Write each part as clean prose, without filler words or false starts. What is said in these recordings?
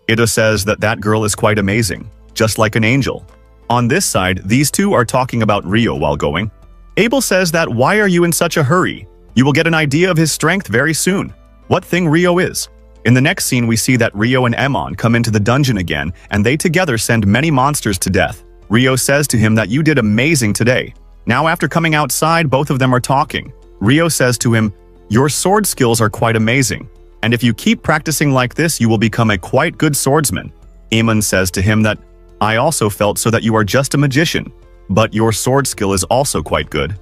Ito says that that girl is quite amazing, just like an angel. On this side, these two are talking about Rio while going. Abel says that why are you in such a hurry? You will get an idea of his strength very soon. What thing Rio is. In the next scene, we see that Rio and Emon come into the dungeon again, and they together send many monsters to death. Rio says to him that you did amazing today. Now after coming outside, both of them are talking. Rio says to him, your sword skills are quite amazing, and if you keep practicing like this, you will become a quite good swordsman. Emon says to him that, I also felt so that you are just a magician, but your sword skill is also quite good.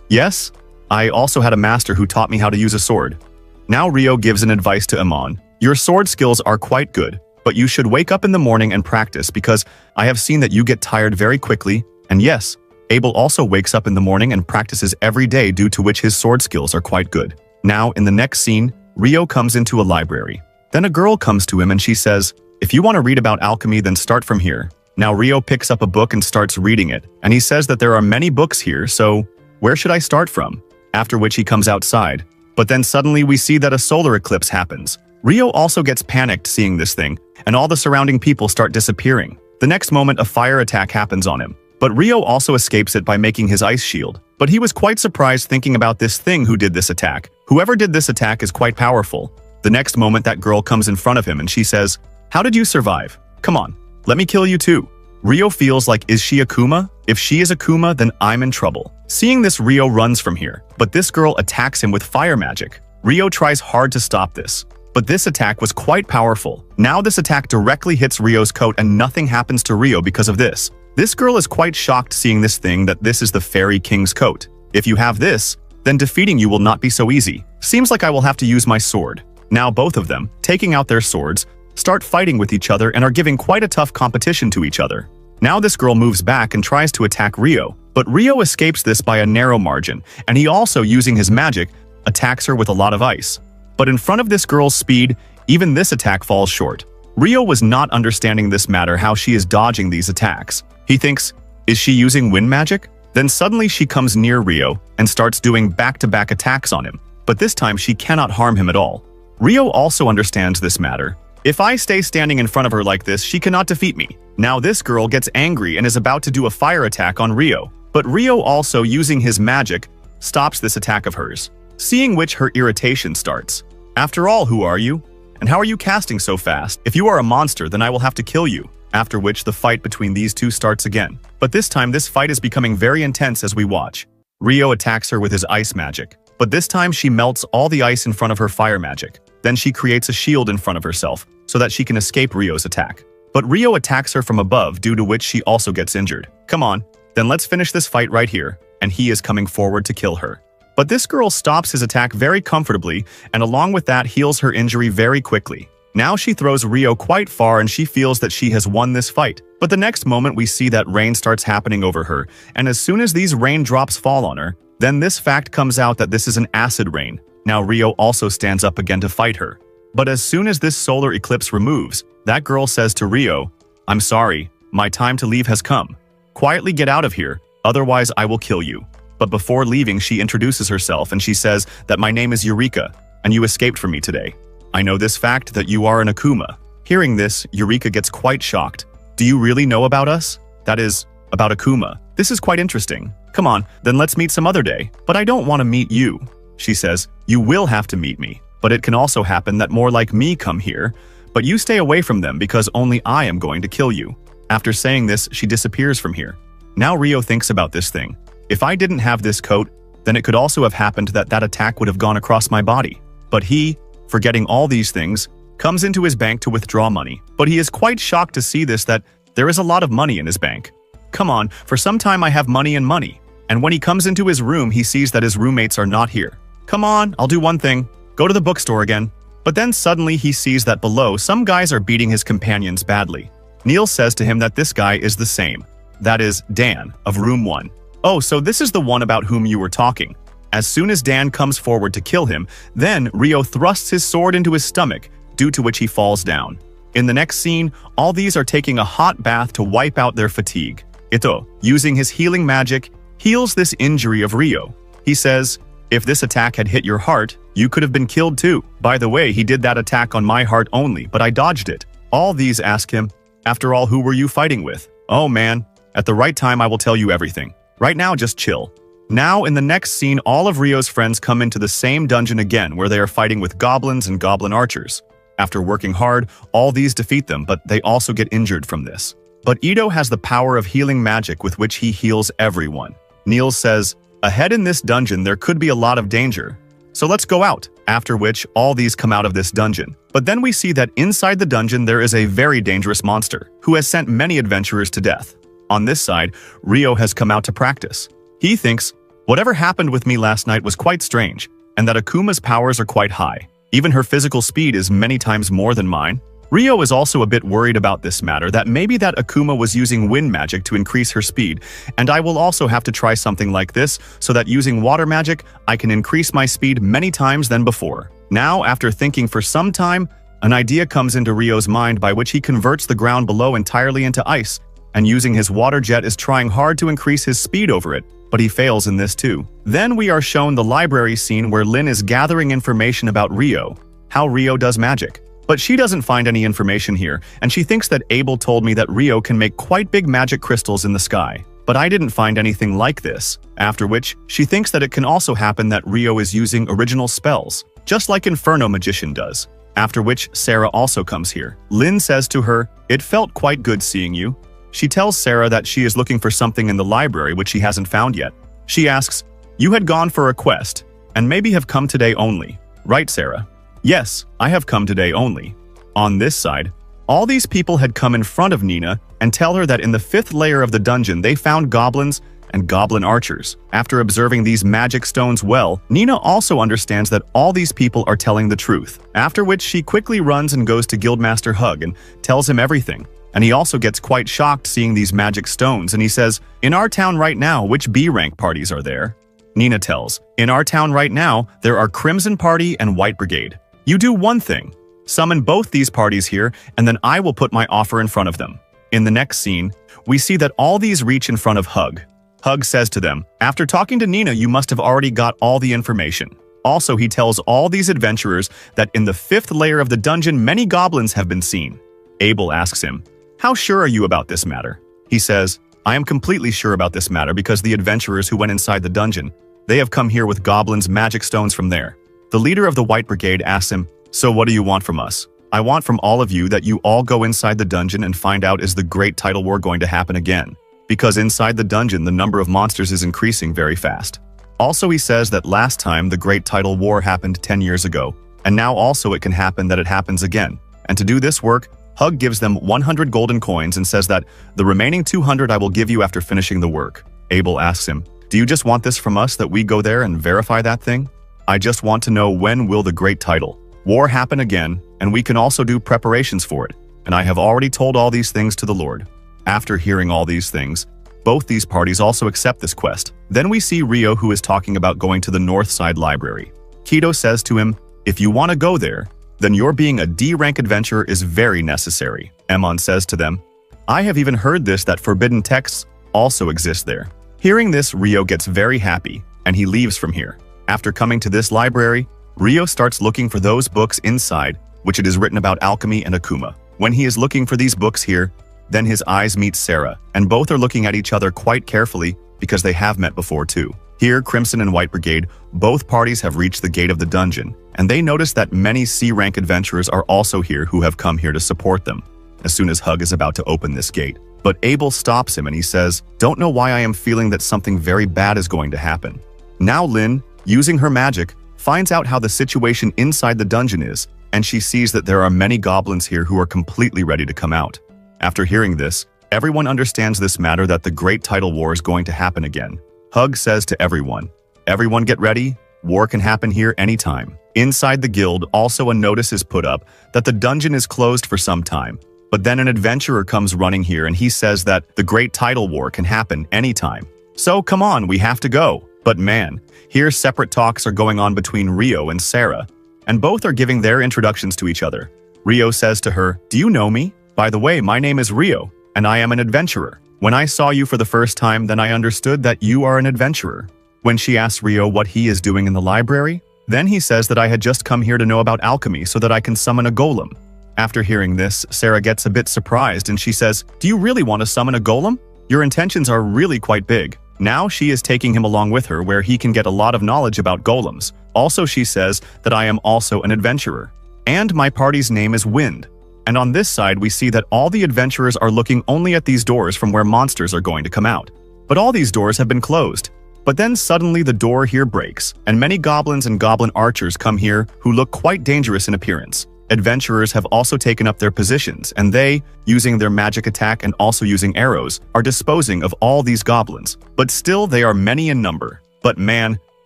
Yes, I also had a master who taught me how to use a sword. Now Rio gives an advice to Emon. Your sword skills are quite good, but you should wake up in the morning and practice because I have seen that you get tired very quickly, and yes, Abel also wakes up in the morning and practices every day due to which his sword skills are quite good. Now, in the next scene, Rio comes into a library. Then a girl comes to him and she says, if you want to read about alchemy, then start from here. Now Rio picks up a book and starts reading it, and he says that there are many books here, so where should I start from? After which he comes outside. But then suddenly we see that a solar eclipse happens. Rio also gets panicked seeing this thing, and all the surrounding people start disappearing. The next moment, a fire attack happens on him. But Rio also escapes it by making his ice shield. But he was quite surprised thinking about this thing who did this attack. Whoever did this attack is quite powerful. The next moment, that girl comes in front of him and she says, how did you survive? Come on, let me kill you too. Rio feels like, is she Akuma? If she is Akuma, then I'm in trouble. Seeing this, Rio runs from here. But this girl attacks him with fire magic. Rio tries hard to stop this. But this attack was quite powerful. Now this attack directly hits Rio's coat and nothing happens to Rio because of this. This girl is quite shocked seeing this thing that this is the Fairy King's coat. If you have this, then defeating you will not be so easy. Seems like I will have to use my sword. Now both of them, taking out their swords, start fighting with each other and are giving quite a tough competition to each other. Now this girl moves back and tries to attack Rio, but Rio escapes this by a narrow margin, and he also, using his magic, attacks her with a lot of ice. But in front of this girl's speed, even this attack falls short. Rio was not understanding this matter how she is dodging these attacks. He thinks, is she using wind magic? Then suddenly she comes near Rio and starts doing back-to-back attacks on him, but this time she cannot harm him at all. Rio also understands this matter. If I stay standing in front of her like this, she cannot defeat me. Now this girl gets angry and is about to do a fire attack on Rio, but Rio also, using his magic, stops this attack of hers, seeing which her irritation starts. After all, who are you? And how are you casting so fast? If you are a monster, then I will have to kill you. After which the fight between these two starts again. But this time this fight is becoming very intense as we watch. Rio attacks her with his ice magic, but this time she melts all the ice in front of her fire magic. Then she creates a shield in front of herself so that she can escape Rio's attack. But Rio attacks her from above, due to which she also gets injured. Come on, then let's finish this fight right here, and he is coming forward to kill her. But this girl stops his attack very comfortably, and along with that heals her injury very quickly. Now she throws Rio quite far and she feels that she has won this fight. But the next moment we see that rain starts happening over her, and as soon as these raindrops fall on her, then this fact comes out that this is an acid rain. Now Rio also stands up again to fight her. But as soon as this solar eclipse removes, that girl says to Rio, I'm sorry, my time to leave has come. Quietly get out of here, otherwise I will kill you. But before leaving, she introduces herself and she says that my name is Eureka, and you escaped from me today. I know this fact that you are an Akuma. Hearing this, Eureka gets quite shocked. Do you really know about us? That is, about Akuma. This is quite interesting. Come on, then let's meet some other day. But I don't want to meet you. She says, you will have to meet me. But it can also happen that more like me come here. But you stay away from them because only I am going to kill you. After saying this, she disappears from here. Now Rio thinks about this thing. If I didn't have this coat, then it could also have happened that that attack would have gone across my body. But he, forgetting all these things, comes into his bank to withdraw money. But he is quite shocked to see this, that there is a lot of money in his bank. Come on, for some time I have money and money. And when he comes into his room, he sees that his roommates are not here. Come on, I'll do one thing. Go to the bookstore again. But then suddenly he sees that below, some guys are beating his companions badly. Neil says to him that this guy is the same. That is Dan, of room 1. Oh, so this is the one about whom you were talking. As soon as Dan comes forward to kill him, then Rio thrusts his sword into his stomach, due to which he falls down. In the next scene, all these are taking a hot bath to wipe out their fatigue. Ito, using his healing magic, heals this injury of Rio. He says, if this attack had hit your heart, you could have been killed too. By the way, he did that attack on my heart only, but I dodged it. All these ask him, "After all, who were you fighting with?" "Oh man, at the right time I will tell you everything. Right now, just chill." Now, in the next scene, all of Rio's friends come into the same dungeon again where they are fighting with goblins and goblin archers. After working hard, all these defeat them, but they also get injured from this. But Ito has the power of healing magic with which he heals everyone. Niels says, "Ahead in this dungeon there could be a lot of danger, so let's go out." After which, all these come out of this dungeon. But then we see that inside the dungeon there is a very dangerous monster, who has sent many adventurers to death. On this side, Rio has come out to practice. He thinks, "Whatever happened with me last night was quite strange, and that Akuma's powers are quite high. Even her physical speed is many times more than mine." Rio is also a bit worried about this matter, that maybe that Akuma was using wind magic to increase her speed, and I will also have to try something like this, so that using water magic, I can increase my speed many times than before. Now, after thinking for some time, an idea comes into Rio's mind by which he converts the ground below entirely into ice, and using his water jet is trying hard to increase his speed over it, but he fails in this too. Then we are shown the library scene where Lin is gathering information about Rio, how Rio does magic. But she doesn't find any information here, and she thinks that Abel told me that Rio can make quite big magic crystals in the sky. But I didn't find anything like this. After which, she thinks that it can also happen that Rio is using original spells, just like Inferno Magician does. After which, Sarah also comes here. Lin says to her, "It felt quite good seeing you." She tells Sarah that she is looking for something in the library which she hasn't found yet. She asks, "You had gone for a quest, and maybe have come today only, right, Sarah?" "Yes, I have come today only." On this side, all these people had come in front of Nina and tell her that in the 5th layer of the dungeon they found goblins and goblin archers. After observing these magic stones well, Nina also understands that all these people are telling the truth. After which she quickly runs and goes to Guildmaster Hug and tells him everything. And he also gets quite shocked seeing these magic stones, and he says, "In our town right now, which B-rank parties are there?" Nina tells, "In our town right now, there are Crimson Party and White Brigade. You do one thing. Summon both these parties here, and then I will put my offer in front of them." In the next scene, we see that all these reach in front of Hug. Hug says to them, "After talking to Nina, you must have already got all the information." Also, he tells all these adventurers that in the 5th layer of the dungeon, many goblins have been seen. Abel asks him, "How sure are you about this matter?" He says, "I am completely sure about this matter because the adventurers who went inside the dungeon, they have come here with goblins' magic stones from there." The leader of the White Brigade asks him, "So what do you want from us?" "I want from all of you that you all go inside the dungeon and find out is the Great Tidal War going to happen again. Because inside the dungeon the number of monsters is increasing very fast." Also he says that last time the Great Tidal War happened 10 years ago, and now also it can happen that it happens again. And to do this work, Hug gives them 100 golden coins and says that the remaining 200 I will give you after finishing the work. Abel asks him, "Do you just want this from us that we go there and verify that thing?" "I just want to know when will the Great Tidal War happen again, and we can also do preparations for it, and I have already told all these things to the Lord." After hearing all these things, both these parties also accept this quest. Then we see Rio who is talking about going to the North Side Library. Kido says to him, "If you want to go there, then your being a D-rank adventurer is very necessary." Emon says to them, "I have even heard this that forbidden texts also exist there." Hearing this, Rio gets very happy, and he leaves from here. After coming to this library, Rio starts looking for those books inside, which it is written about alchemy and Akuma. When he is looking for these books here, then his eyes meet Sarah, and both are looking at each other quite carefully because they have met before too. Here, Crimson and White Brigade, both parties have reached the gate of the dungeon, and they notice that many C-rank adventurers are also here who have come here to support them, as soon as Hug is about to open this gate. But Abel stops him and he says, "Don't know why I am feeling that something very bad is going to happen." Now Lin, using her magic, finds out how the situation inside the dungeon is, and she sees that there are many goblins here who are completely ready to come out. After hearing this, everyone understands this matter that the Great Tidal War is going to happen again. Hug says to everyone, "Everyone get ready, war can happen here anytime." Inside the guild, also a notice is put up that the dungeon is closed for some time, but then an adventurer comes running here and he says that the Great Tidal War can happen anytime. So come on, we have to go. But man, here separate talks are going on between Rio and Sarah, and both are giving their introductions to each other. Rio says to her, "Do you know me? By the way, my name is Rio, and I am an adventurer. When I saw you for the first time, then I understood that you are an adventurer." When she asks Rio what he is doing in the library, then he says that I had just come here to know about alchemy so that I can summon a golem. After hearing this, Sarah gets a bit surprised and she says, "Do you really want to summon a golem? Your intentions are really quite big." Now she is taking him along with her where he can get a lot of knowledge about golems. Also, she says that I am also an adventurer. And my party's name is Wind. And on this side, we see that all the adventurers are looking only at these doors from where monsters are going to come out. But all these doors have been closed. But then suddenly the door here breaks, and many goblins and goblin archers come here who look quite dangerous in appearance. Adventurers have also taken up their positions, and they, using their magic attack and also using arrows, are disposing of all these goblins. But still, they are many in number. But man,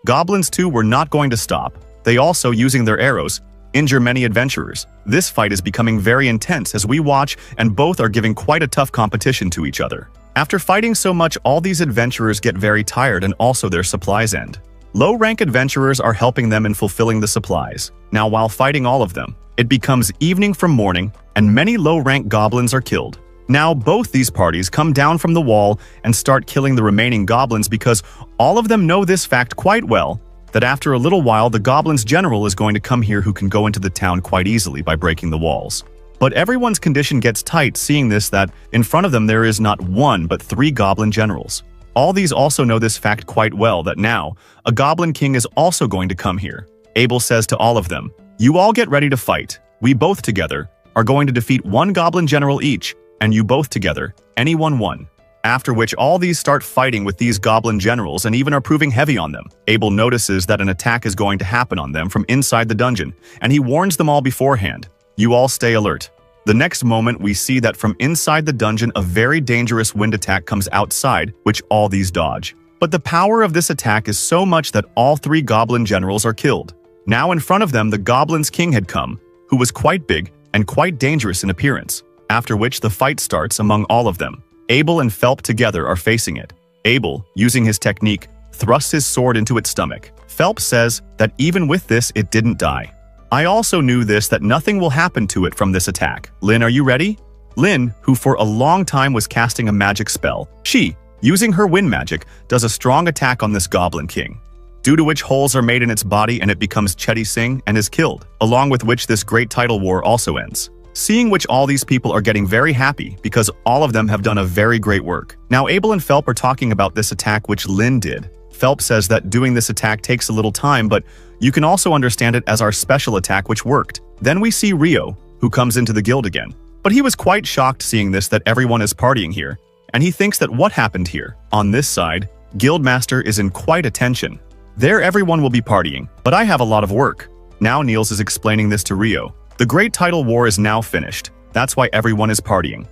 goblins too were not going to stop. They also, using their arrows, injure many adventurers. This fight is becoming very intense as we watch, and both are giving quite a tough competition to each other. After fighting so much, all these adventurers get very tired and also their supplies end. Low-rank adventurers are helping them in fulfilling the supplies. Now, while fighting all of them, it becomes evening from morning, and many low-rank goblins are killed. Now, both these parties come down from the wall and start killing the remaining goblins because all of them know this fact quite well, that after a little while the goblins' general is going to come here who can go into the town quite easily by breaking the walls. But everyone's condition gets tight seeing this, that in front of them there is not one but 3 goblin generals. All these also know this fact quite well, that now a goblin king is also going to come here. Abel says to all of them, "You all get ready to fight. We both together are going to defeat 1 goblin general each, and you both together, anyone one." After which all these start fighting with these goblin generals and even are proving heavy on them. Abel notices that an attack is going to happen on them from inside the dungeon, and he warns them all beforehand. You all stay alert. The next moment we see that from inside the dungeon a very dangerous wind attack comes outside, which all these dodge. But the power of this attack is so much that all 3 goblin generals are killed. Now in front of them the goblin's king had come, who was quite big and quite dangerous in appearance. After which the fight starts among all of them. Abel and Phelps together are facing it. Abel, using his technique, thrusts his sword into its stomach. Phelps says that even with this it didn't die. I also knew this, that nothing will happen to it from this attack. Lynn, are you ready? Lynn, who for a long time was casting a magic spell, she, using her wind magic, does a strong attack on this goblin king. Due to which holes are made in its body and it becomes Chetty Singh and is killed, along with which this great title war also ends. Seeing which all these people are getting very happy because all of them have done a very great work. Now Abel and Phelps are talking about this attack which Lynn did. Phelps says that doing this attack takes a little time, but you can also understand it as our special attack which worked. Then we see Rio, who comes into the guild again. But he was quite shocked seeing this, that everyone is partying here, and he thinks that what happened here. On this side, Guildmaster is in quite a tension. There everyone will be partying, but I have a lot of work. Now Niels is explaining this to Rio. The great title war is now finished. That's why everyone is partying.